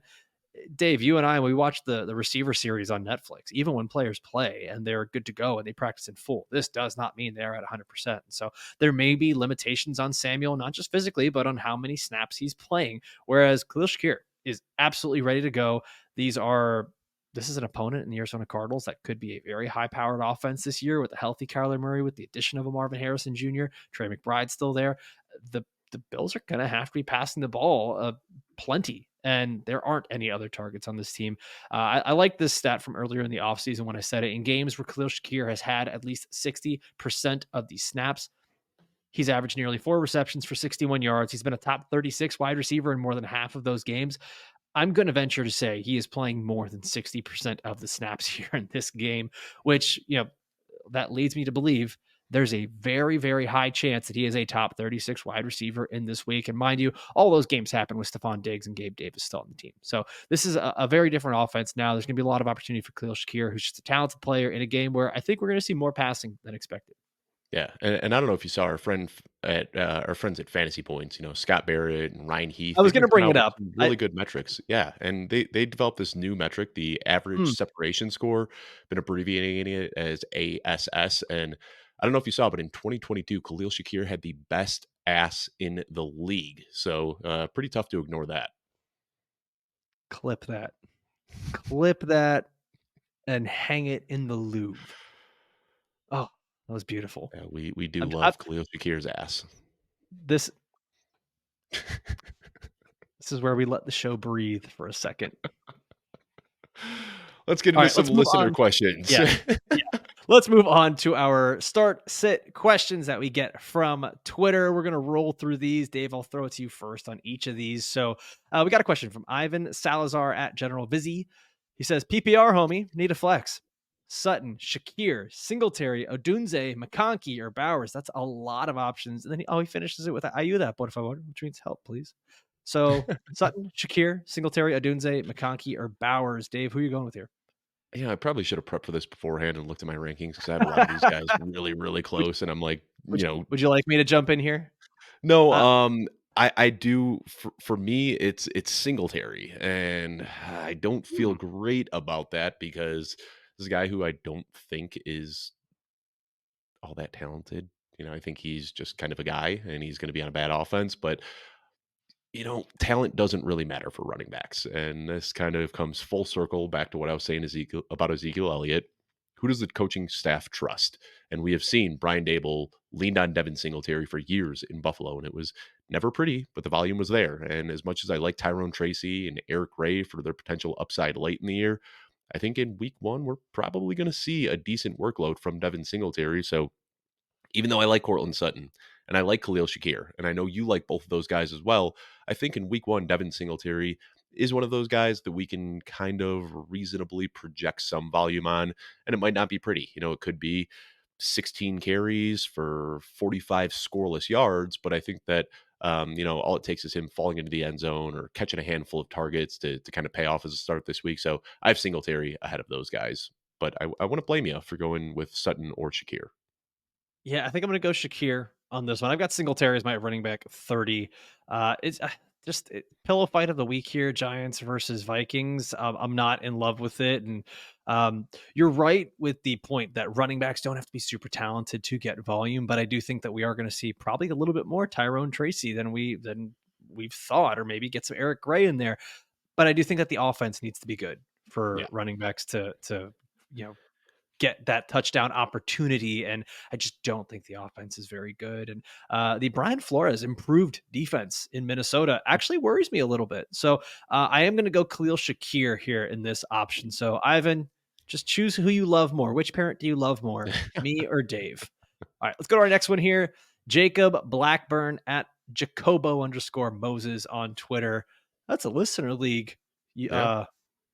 Dave, you and I, we watched the receiver series on Netflix. Even when players play and they're good to go and they practice in full, this does not mean they're at 100%. So there may be limitations on Samuel, not just physically, but on how many snaps he's playing. Whereas Khalil Shakir is absolutely ready to go. These are this is an opponent in the Arizona Cardinals that could be a very high-powered offense this year with a healthy Kyler Murray, with the addition of a Marvin Harrison Jr., Trey McBride's still there. The Bills are going to have to be passing the ball plenty, and there aren't any other targets on this team. I like this stat from earlier in the offseason when I said it. In games where Khalil Shakir has had at least 60% of the snaps, he's averaged nearly 4 receptions for 61 yards. He's been a top 36 wide receiver in more than half of those games. I'm going to venture to say he is playing more than 60% of the snaps here in this game, which, that leads me to believe there's a very, very high chance that he is a top 36 wide receiver in this week. And mind you, all those games happen with Stephon Diggs and Gabe Davis still on the team. So this is a very different offense now. There's going to be a lot of opportunity for Khalil Shakir, who's just a talented player in a game where I think we're going to see more passing than expected. Yeah, and I don't know if you saw our friends at Fantasy Points, Scott Barrett and Ryan Heath. I was They've going been to coming bring out it with up. some really good metrics. Yeah, and they developed this new metric, the average Hmm, separation score, been abbreviating it as ASS. And I don't know if you saw, but in 2022, Khalil Shakir had the best ass in the league. So pretty tough to ignore that. clip that. Clip that and hang it in the Louvre. Oh, that was beautiful. We do I love Khalil Shakir's ass. this this is where we let the show breathe for a second. Let's get All into right, some let's move listener on. questions. Yeah. Yeah. Let's move on to our start sit questions that we get from Twitter. We're going to roll through these. Dave, I'll throw it to you first on each of these. So we got a question from Ivan Salazar at General Vizzy. He says, PPR, homie, need a flex. Sutton, Shakir, Singletary, Odunze, McConkey, or Bowers. That's a lot of options. And then he finishes it with IU that, but if I want, which means help, please. So Sutton, Shakir, Singletary, Odunze, McConkey, or Bowers. Dave, who are you going with here? Yeah, I probably should have prepped for this beforehand and looked at my rankings because I have a lot of these guys really, really would, close, and I'm like, would you like me to jump in here? no, Uh, I do for me, it's Singletary, and I don't feel hmm. great about that because this is a guy who I don't think is all that talented. I think he's just kind of a guy, and he's going to be on a bad offense, but talent doesn't really matter for running backs. And this kind of comes full circle back to what I was saying about Ezekiel Elliott. Who does the coaching staff trust? And we have seen Brian Dable leaned on Devin Singletary for years in Buffalo, and it was never pretty, but the volume was there. And as much as I like Tyrone Tracy and Eric Ray for their potential upside late in the year, I think in week one, we're probably going to see a decent workload from Devin Singletary. So even though I like Courtland Sutton and I like Khalil Shakir, and I know you like both of those guys as well, I think in week one, Devin Singletary is one of those guys that we can kind of reasonably project some volume on, and it might not be pretty. It could be 16 carries for 45 scoreless yards, but I think that all it takes is him falling into the end zone or catching a handful of targets to kind of pay off as a start this week. So I have Singletary ahead of those guys, but I want to blame you for going with Sutton or Shakir. Yeah, I think I'm going to go Shakir on this one. I've got Singletary as my running back 30. It's just pillow fight of the week here, Giants versus Vikings. I'm not in love with it. And you're right with the point that running backs don't have to be super talented to get volume, but I do think that we are going to see probably a little bit more Tyrone Tracy than we've thought, or maybe get some Eric Gray in there. But I do think that the offense needs to be good Yeah. for running backs to you know get that touchdown opportunity. And I just don't think the offense is very good. And the Brian Flores improved defense in Minnesota actually worries me a little bit. So I am going to go Khalil Shakir here in this option. So Ivan, just choose who you love more. Which parent do you love more, me or Dave? All right, let's go to our next one here. Jacob Blackburn at Jacobo_Moses on Twitter. That's a listener league Yeah.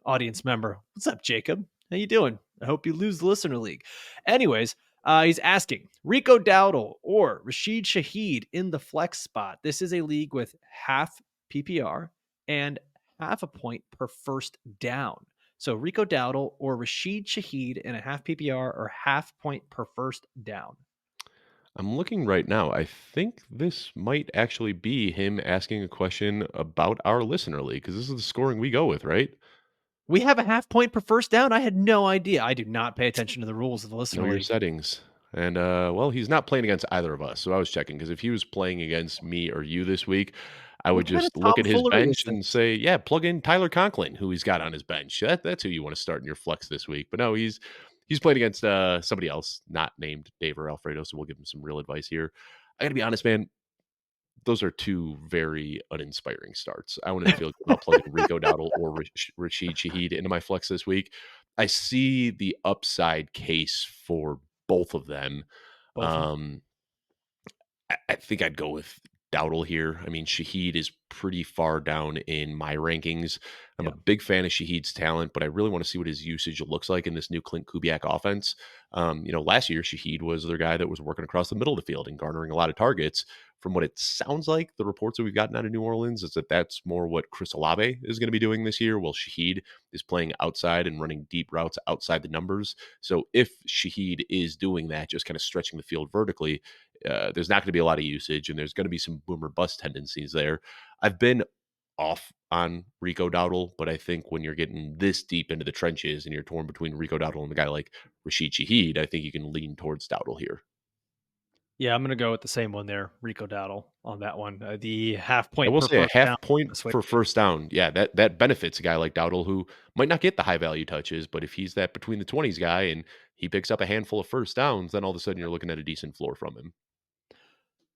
audience member. What's up, Jacob? How you doing? I hope you lose the listener league. Anyways, he's asking Rico Dowdle or Rashid Shaheed in the flex spot. This is a league with half PPR and half a point per first down. So Rico Dowdle or Rashid Shaheed in a half PPR or half point per first down. I'm looking right now. I think this might actually be him asking a question about our listener league because this is the scoring we go with, right? We have a half point per first down. I had no idea. I do not pay attention to the rules of the Know listener your league. settings. And well, he's not playing against either of us. So I was checking because if he was playing against me or you this week, I would What kind of just look at his tomfoolery is bench and this? say, yeah, plug in Tyler Conklin, who he's got on his bench. That's who you want to start in your flex this week. But no, he's playing against somebody else, not named Dave or Alfredo. So we'll give him some real advice here. I got to be honest, man. Those are two very uninspiring starts. I wouldn't feel good about plugging Rico Dowdle or Rashid Shaheed into my flex this week. I see the upside case for both of them. Both of them. Um, I think I'd go with Dowdle here. I mean, Shaheed is pretty far down in my rankings. I'm a Yeah. big fan of Shaheed's talent, but I really want to see what his usage looks like in this new Clint Kubiak offense. Last year, Shaheed was the guy that was working across the middle of the field and garnering a lot of targets. From what it sounds like, the reports that we've gotten out of New Orleans is that that's more what Chris Olave is going to be doing this year, while Shaheed is playing outside and running deep routes outside the numbers. So if Shaheed is doing that, just kind of stretching the field vertically, there's not going to be a lot of usage, and there's going to be some boomer bust tendencies there. I've been off on Rico Dowdle, but I think when you're getting this deep into the trenches and you're torn between Rico Dowdle and a guy like Rashid Shaheed, I think you can lean towards Dowdle here. Yeah, I'm gonna go with the same one there, Rico Dowdle on that one. The half I point will per say a first down half point this week. for first down. Yeah, that benefits a guy like Dowdle who might not get the high value touches, but if he's that between the 20s guy and he picks up a handful of first downs, then all of a sudden you're looking at a decent floor from him.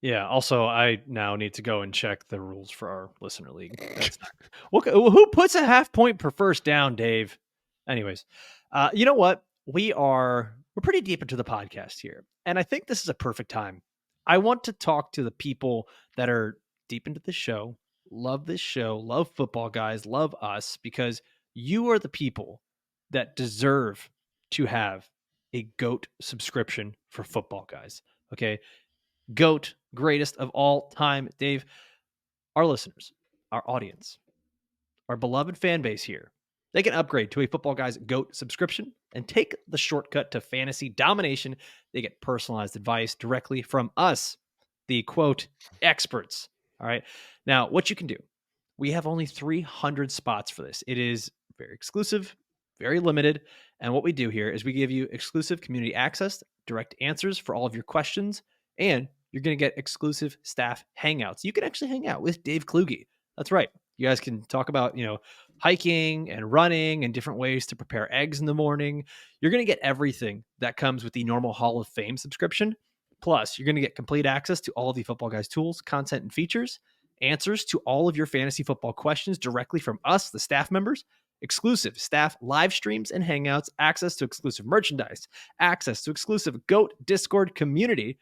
Yeah. Also, I now need to go and check the rules for our listener league. That's not who puts a half point per first down, Dave. Anyways, you know what? We're pretty deep into the podcast here, and I think this is a perfect time. I want to talk to the people that are deep into this show, love football, guys, love us, because you are the people that deserve to have a GOAT subscription for football, guys. Okay, GOAT, greatest of all time, Dave. Our listeners, our audience, our beloved fan base here, they can upgrade to a Football Guys GOAT subscription and take the shortcut to fantasy domination. They get personalized advice directly from us, the quote experts. All right. Now, what you can do, we have only 300 spots for this. It is very exclusive, very limited. And what we do here is we give you exclusive community access, direct answers for all of your questions, and you're going to get exclusive staff hangouts. You can actually hang out with Dave Kluge. That's right. You guys can talk about, hiking and running and different ways to prepare eggs in the morning. You're going to get everything that comes with the normal Hall of Fame subscription. Plus, you're going to get complete access to all of the Football Guys tools, content, and features, answers to all of your fantasy football questions directly from us, the staff members, exclusive staff live streams and hangouts, access to exclusive merchandise, access to exclusive GOAT Discord community,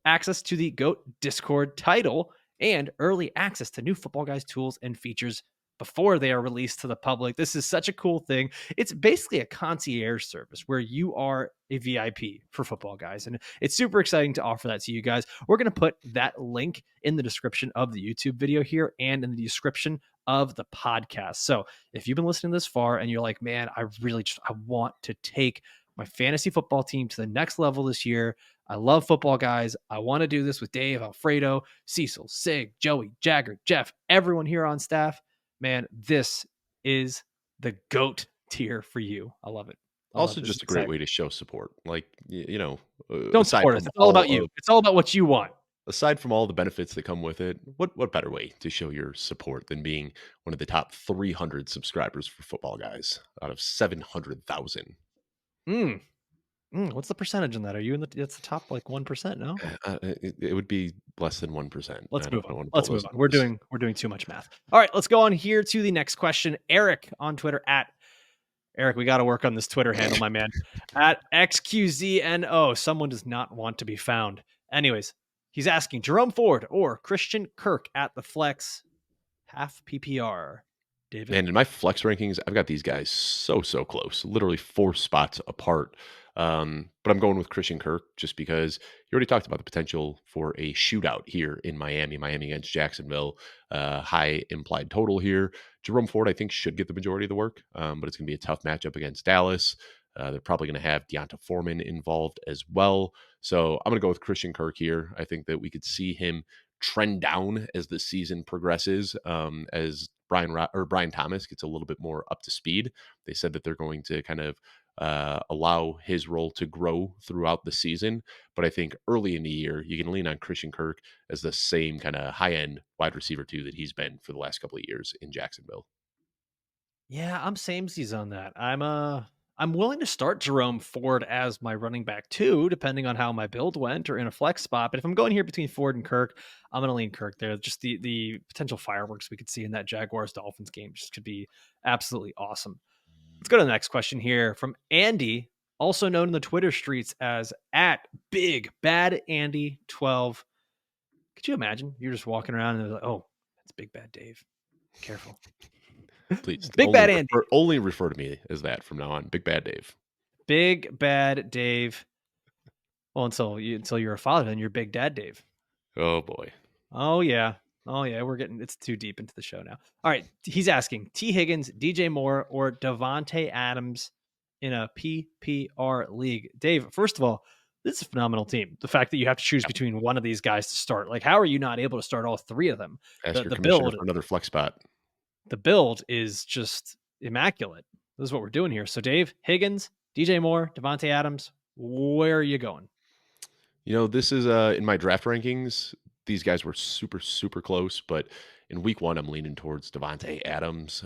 access to the GOAT Discord title, and early access to new Football Guys tools and features before they are released to the public. This is such a cool thing. It's basically a concierge service where you are a VIP for Football Guys. And it's super exciting to offer that to you guys. We're going to put that link in the description of the YouTube video here and in the description of the podcast. So if you've been listening this far and you're like, man, I want to take my fantasy football team to the next level this year. I love Football Guys. I want to do this with Dave, Alfredo, Cecil, Sig, Joey, Jagger, Jeff, everyone here on staff. Man, this is the GOAT tier for you. I love it. I love Also, it. This is just a great exciting. way to show support. Like, Don't aside support us. from It's all about you. It's all about what you want. the benefits that come with it, what better way to show your support than being one of the top 300 subscribers for Football Guys out of 700,000? Mm. What's the percentage in that? Are you in that's the top like 1%? No? It would be less than 1%. I Let's don't, move I on. don't want to blow Let's those move on. numbers. We're doing too much math. All right, let's go on here to the next question. Eric on Twitter at Eric, we got to work on this Twitter handle, my man. At XQZNO. Someone does not want to be found. Anyways, he's asking Jerome Ford or Christian Kirk at the flex, half PPR. David? Man, in my flex rankings, I've got these guys so close, literally 4 spots apart. But I'm going with Christian Kirk just because you already talked about the potential for a shootout here in Miami. Miami against Jacksonville, high implied total here. Jerome Ford, I think, should get the majority of the work, but it's going to be a tough matchup against Dallas. They're probably going to have Deonta Foreman involved as well. So I'm going to go with Christian Kirk here. I think that we could see him trend down as the season progresses, as Brian Thomas gets a little bit more up to speed. They said that they're going to kind of allow his role to grow throughout the season. But I think early in the year, you can lean on Christian Kirk as the same kind of high end wide receiver too that he's been for the last couple of years in Jacksonville. Yeah, I'm samesies on that. I'm willing to start Jerome Ford as my running back too, depending on how my build went or in a flex spot. But if I'm going here between Ford and Kirk, I'm gonna lean Kirk there. Just the potential fireworks we could see in that Jaguars Dolphins game just could be absolutely awesome. Let's go to the next question here from Andy, also known in the Twitter streets as at Big Bad Andy 12. Could you imagine? You're just walking around and they're like, oh, that's Big Bad Dave. Careful. Please Big Bad Andy. only refer to me as that from now on. Big Bad Dave. Big Bad Dave. Well, until you're a father, then you're Big Dad Dave. Oh boy. Oh yeah. Oh yeah. It's too deep into the show now. All right. He's asking T. Higgins, DJ Moore, or Davante Adams in a PPR league. Dave, first of all, this is a phenomenal team. The fact that you have to choose between one of these guys to start. Like, how are you not able to start all three of them? Ask your The commissioner build, for another flex spot. the build is just immaculate. This is what we're doing here. So Dave, Higgins, DJ Moore, Davante Adams, where are you going? This is in my draft rankings. These guys were super, super close, but in week one, I'm leaning towards Davante Adams.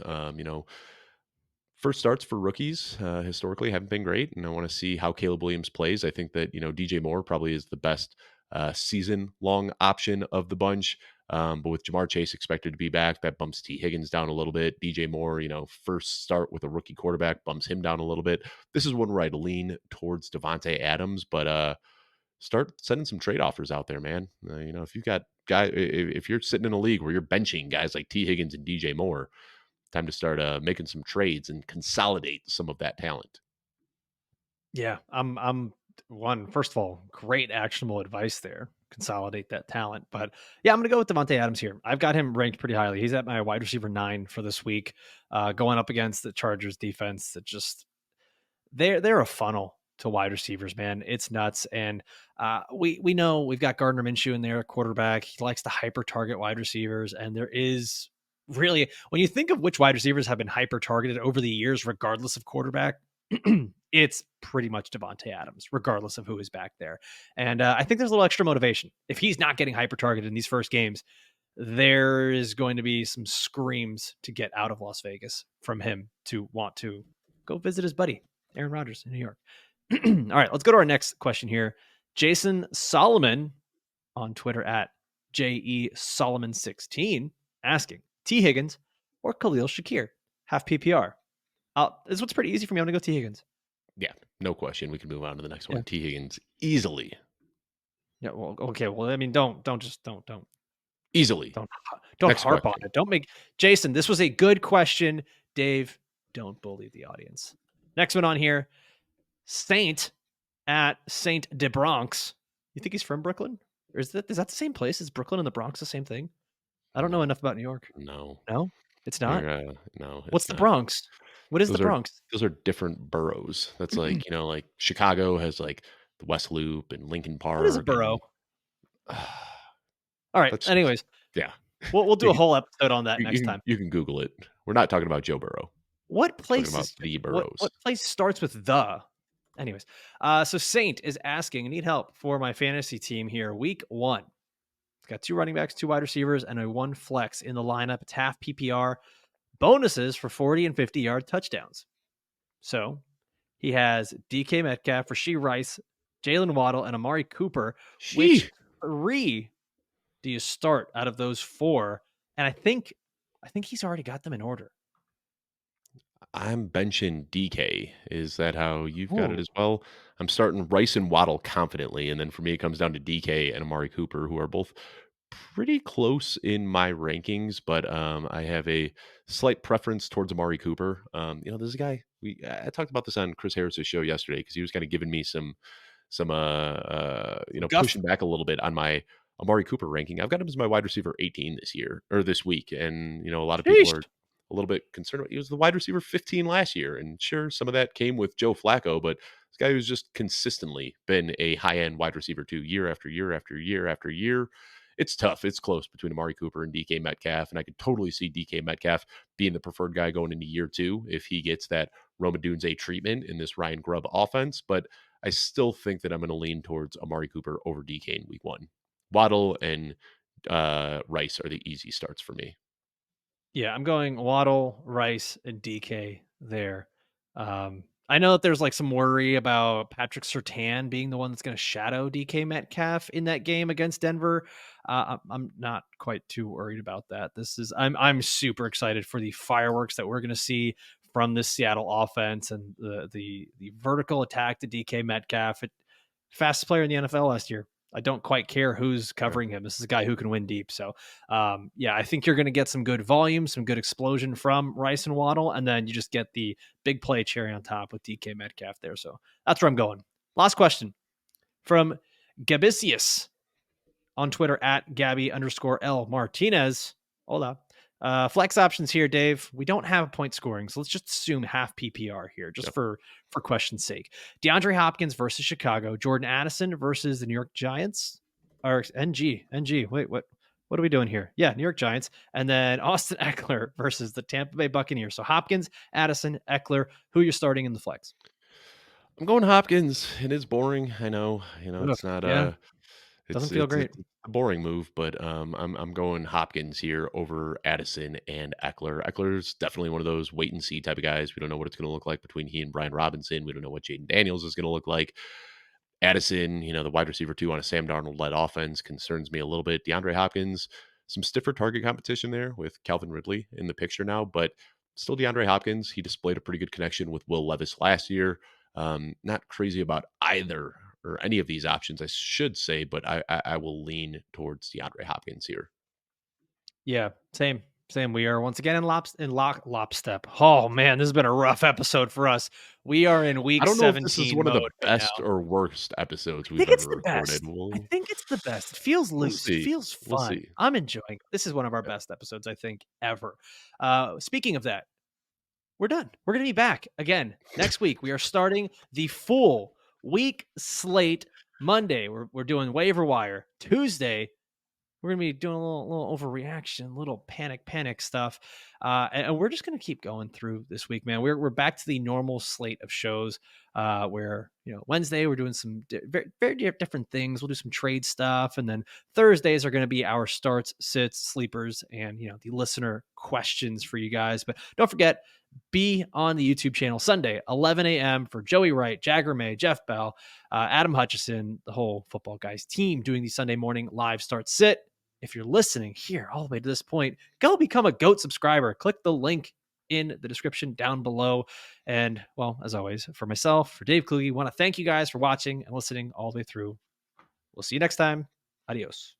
First starts for rookies historically haven't been great, and I want to see how Caleb Williams plays. I think that DJ Moore probably is the best season-long option of the bunch. But with Jamar Chase expected to be back, that bumps T. Higgins down a little bit. DJ Moore, first start with a rookie quarterback bumps him down a little bit. This is one where I'd lean towards Davante Adams, but start sending some trade offers out there, man. If you've got if you're sitting in a league where you're benching guys like T. Higgins and DJ Moore, time to start making some trades and consolidate some of that talent. Yeah, I'm one. First of all, great actionable advice there. Consolidate that talent, but yeah, I'm going to go with Davante Adams here. I've got him ranked pretty highly. He's at my wide receiver 9 for this week, going up against the Chargers defense. That just they're a funnel to wide receivers, man. It's nuts, and we know we've got Gardner Minshew in there, quarterback. He likes to hyper target wide receivers, and there is really, when you think of which wide receivers have been hyper targeted over the years, regardless of quarterback, it's pretty much Davante Adams, regardless of who is back there. And I think there's a little extra motivation. If he's not getting hyper targeted in these first games, there is going to be some screams to get out of Las Vegas from him to want to go visit his buddy, Aaron Rodgers in New York. All right, let's go to our next question here. Jason Solomon on Twitter at JE Solomon16 asking T. Higgins or Khalil Shakir, half PPR. This one's pretty easy for me. I'm going to go T. Higgins. Yeah, no question. We can move on to the next one. Yeah. T. Higgins easily. Yeah. Well, okay. Well, I mean, don't Easily. Don't Next harp question. on it. Don't make Jason. This was a good question, Dave. Don't bully the audience. Next one on here, Saint at Saint de Bronx. You think he's from Brooklyn? Or is that the same place? Is Brooklyn and the Bronx the same thing? I don't know enough about New York. No. No, it's not. No. What's the Bronx? What is the Bronx? Those are different boroughs. That's like, like Chicago has like the West Loop and Lincoln Park. What is a borough? All right. Anyways, yeah, we'll do a whole episode on that next time. You can Google it. We're not talking about Joe Burrow. What place about the boroughs? What place starts with the? Anyways, so Saint is asking, I need help for my fantasy team here. Week 1. It's got 2 running backs, 2 wide receivers, and a 1 flex in the lineup. It's half PPR. Bonuses for 40 and 50-yard touchdowns. So he has DK Metcalf, Rashee Rice, Jalen Waddle, and Amari Cooper. Which 3 do you start out of those 4? And I think he's already got them in order. I'm benching DK. Is that how you've got it as well? I'm starting Rice and Waddle confidently, and then for me it comes down to DK and Amari Cooper, who are both pretty close in my rankings, but I have a slight preference towards Amari Cooper. This is a guy I talked about this on Chris Harris's show yesterday because he was kind of giving me some pushing back a little bit on my Amari Cooper ranking. I've got him as my wide receiver 18 this week, and a lot of people are a little bit concerned. He was the wide receiver 15 last year, and sure, some of that came with Joe Flacco, but this guy who's just consistently been a high-end wide receiver 2 year after year after year after year. it's tough. It's close between Amari Cooper and DK Metcalf. And I could totally see DK Metcalf being the preferred guy going into year 2 if he gets that Roma Dunze treatment in this Ryan Grubb offense. But I still think that I'm going to lean towards Amari Cooper over DK in week 1. Waddle and Rice are the easy starts for me. Yeah, I'm going Waddle, Rice, and DK there. I know that there's like some worry about Patrick Surtain being the one that's going to shadow DK Metcalf in that game against Denver. I'm not quite too worried about that. I'm super excited for the fireworks that we're going to see from this Seattle offense and the vertical attack to DK Metcalf. Fastest player in the NFL last year. I don't quite care who's covering him. This is a guy who can win deep. So, yeah, I think you're going to get some good volume, some good explosion from Rice and Waddle, and then you just get the big play cherry on top with DK Metcalf there. So that's where I'm going. Last question from Gabisius on Twitter at Gabby_L Martinez. Hold on. Flex options here, Dave. We don't have point scoring, so let's just assume half PPR here, just for question's sake. DeAndre Hopkins versus Chicago, Jordan Addison versus the New York Giants, or NG. Wait, what are we doing here? Yeah, New York Giants, and then Austin Eckler versus the Tampa Bay Buccaneers. So Hopkins, Addison, Eckler. Who you're starting in the flex? I'm going Hopkins. It is boring. I know. Ugh, It's not yeah, it's doesn't feel great. it's a boring move, but I'm going Hopkins here over Addison and Eckler. Eckler's definitely one of those wait and see type of guys. We don't know what it's going to look like between he and Brian Robinson. We don't know what Jaden Daniels is going to look like. Addison, the wide receiver 2 on a Sam Darnold-led offense concerns me a little bit. DeAndre Hopkins, some stiffer target competition there with Calvin Ridley in the picture now, but still DeAndre Hopkins. He displayed a pretty good connection with Will Levis last year. Not crazy about either or any of these options, I should say, but I will lean towards DeAndre Hopkins here. Yeah, same. We are once again in lockstep. Oh man, this has been a rough episode for us. We are in I week don't know if this is 17 one of the mode right best now. or worst episodes I we've think it's ever the recorded. best. I think it's the best. It feels We'll loose. It see. feels We'll fun. see. I'm enjoying it. This is one of our best episodes, I think, ever. Speaking of that, we're done. We're going to be back again next week. We are starting the full week slate Monday. We're doing waiver wire. Tuesday, we're going to be doing a little overreaction, little panic stuff. And we're just going to keep going through this week, man. We're back to the normal slate of shows where, Wednesday we're doing some very different things. We'll do some trade stuff. And then Thursdays are going to be our starts, sits, sleepers, and, the listener questions for you guys. But don't forget, be on the YouTube channel Sunday, 11 a.m. for Joey Wright, Jagger May, Jeff Bell, Adam Hutchison, the whole Football Guys team doing the Sunday morning live start sit. If you're listening here all the way to this point, go become a GOAT subscriber. Click the link in the description down below. And, well, as always, for myself, for Dave Kluge, want to thank you guys for watching and listening all the way through. We'll see you next time. Adios.